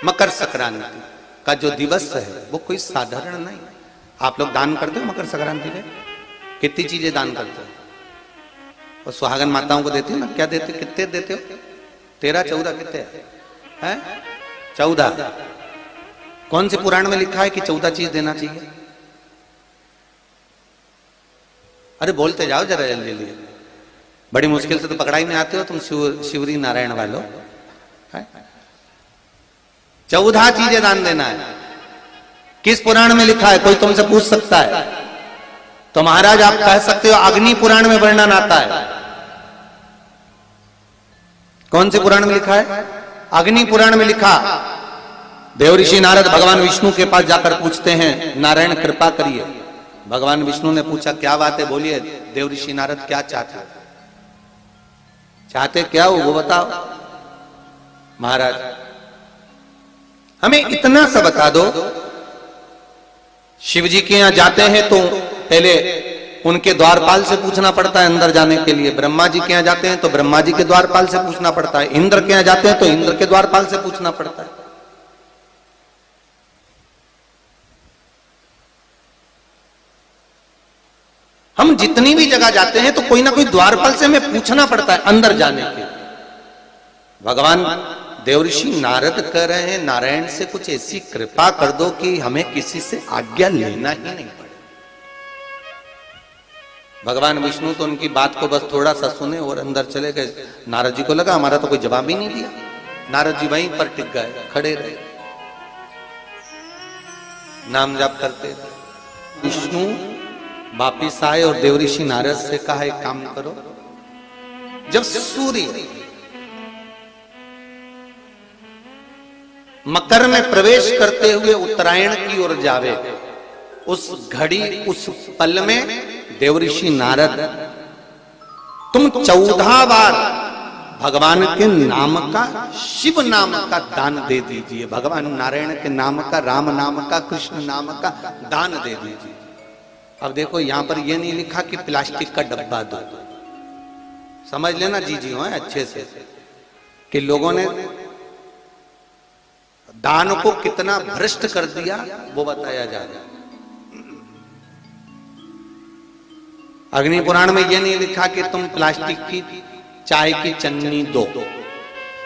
मकर संक्रांति का जो दिवस है वो कोई साधारण नहीं। आप लोग दान करते हो मकर संक्रांति में? कितनी चीजें दान करते हो? और सुहागन माताओं को देते हो ना? क्या देते हो? कितने देते हो? 13, 14 कितने हैं? 14। कौन से पुराण में लिखा है कि 14 चीज देना चाहिए? अरे बोलते जाओ जरा जल्दी जल्दी, बड़ी मुश्किल से तो पकड़ाई में आते हो तुम शिवरी नारायण वालों। 14 चीजें दान देना है। किस पुराण में लिखा है? कोई तुमसे पूछ सकता है तो महाराज आप कह सकते हो अग्नि पुराण में वर्णन आता है। कौन से पुराण में लिखा है? अग्नि पुराण में लिखा। देवऋषि नारद भगवान विष्णु के पास जाकर पूछते हैं, नारायण कृपा करिए। भगवान विष्णु ने पूछा क्या बात है, बोलिए। देवऋषि नारद क्या चाहते? चाहते क्या हो वो बताओ। महाराज हमें इतना सा बता दो, शिव जी के यहां जाते हैं तो पहले उनके द्वारपाल से पूछना पड़ता है अंदर जाने के लिए। ब्रह्मा जी के यहां जाते हैं तो ब्रह्मा जी के द्वारपाल से पूछना पड़ता है। इंद्र के यहां जाते हैं तो इंद्र के द्वारपाल से पूछना पड़ता है। हम जितनी भी जगह जाते हैं तो कोई ना कोई द्वारपाल से हमें पूछना पड़ता है अंदर जाने के। भगवान देवऋषि नारद कह रहे हैं नारायण से कुछ ऐसी कृपा कर दो कि हमें किसी से आज्ञा लेना ही नहीं पड़े। भगवान विष्णु तो उनकी बात को बस थोड़ा सा सुने और अंदर चले गए। नारद जी को लगा हमारा तो कोई जवाब ही नहीं दिया। नारद जी वहीं पर टिक गए, खड़े रहे, नाम जाप करते। विष्णु वापिस आए और देवऋषि नारद से कहा एक काम करो, जब सूर्य मकर में प्रवेश करते हुए उत्तरायण की ओर जावे, उस घड़ी उस पल में देवऋषि नारद तुम 14 बार भगवान के नाम का, शिव नाम का दान दे दीजिए। भगवान नारायण के नाम का, राम नाम का, कृष्ण नाम का दान दे दीजिए। अब देखो यहां पर यह नहीं लिखा कि प्लास्टिक का डब्बा दो। समझ लेना जी हो अच्छे से कि लोगों ने दान को कितना भ्रष्ट कर दिया वो बताया जा रहा है। अग्नि पुराण में यह नहीं लिखा कि तुम प्लास्टिक की चाय की चन्नी दो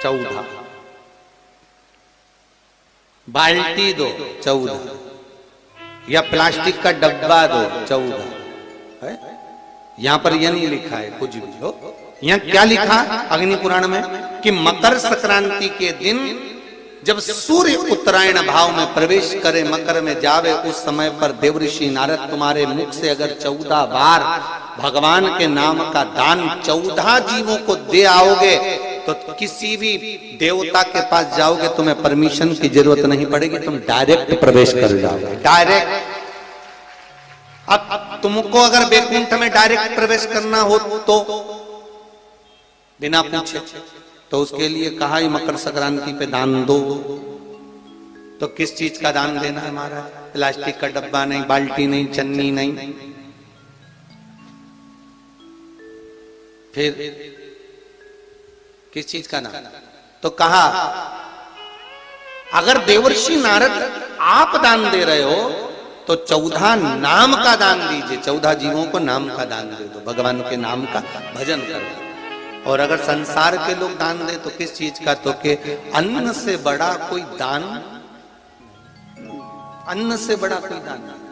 14, बाल्टी दो 14, या प्लास्टिक का डब्बा दो 14 है। यहां पर यह नहीं लिखा है कुछ भी हो। यहां क्या लिखा अग्नि पुराण में कि मकर संक्रांति के दिन जब सूर्य उत्तरायण भाव में प्रवेश करे, मकर में जावे, उस समय पर देवऋषि नारद तुम्हारे मुख से अगर 14 बार भगवान के नाम का दान 14 जीवों को दे आओगे तो किसी भी देवता के पास जाओगे तुम्हें परमिशन की जरूरत नहीं पड़ेगी, तुम डायरेक्ट प्रवेश कर जाओगे। डायरेक्ट। अब तुमको अगर वैकुंठ में डायरेक्ट प्रवेश करना हो तो बिना पूछे, तो उसके लिए कहा ही मकर संक्रांति पे दान दो। तो किस चीज का दान देना है हमारा? प्लास्टिक का डब्बा नहीं, बाल्टी नहीं, चन्नी नहीं। फिर किस चीज का दान? तो कहा अगर देवर्षि नारद आप दान दे रहे हो तो 14 नाम का दान दीजिए। 14 जीवों को नाम का दान दे दो, भगवान के नाम का भजन करो। और अगर संसार के लोग दान दे तो किस चीज का? तो के अन्न से बड़ा कोई दान, अन्न से बड़ा कोई दान नहीं।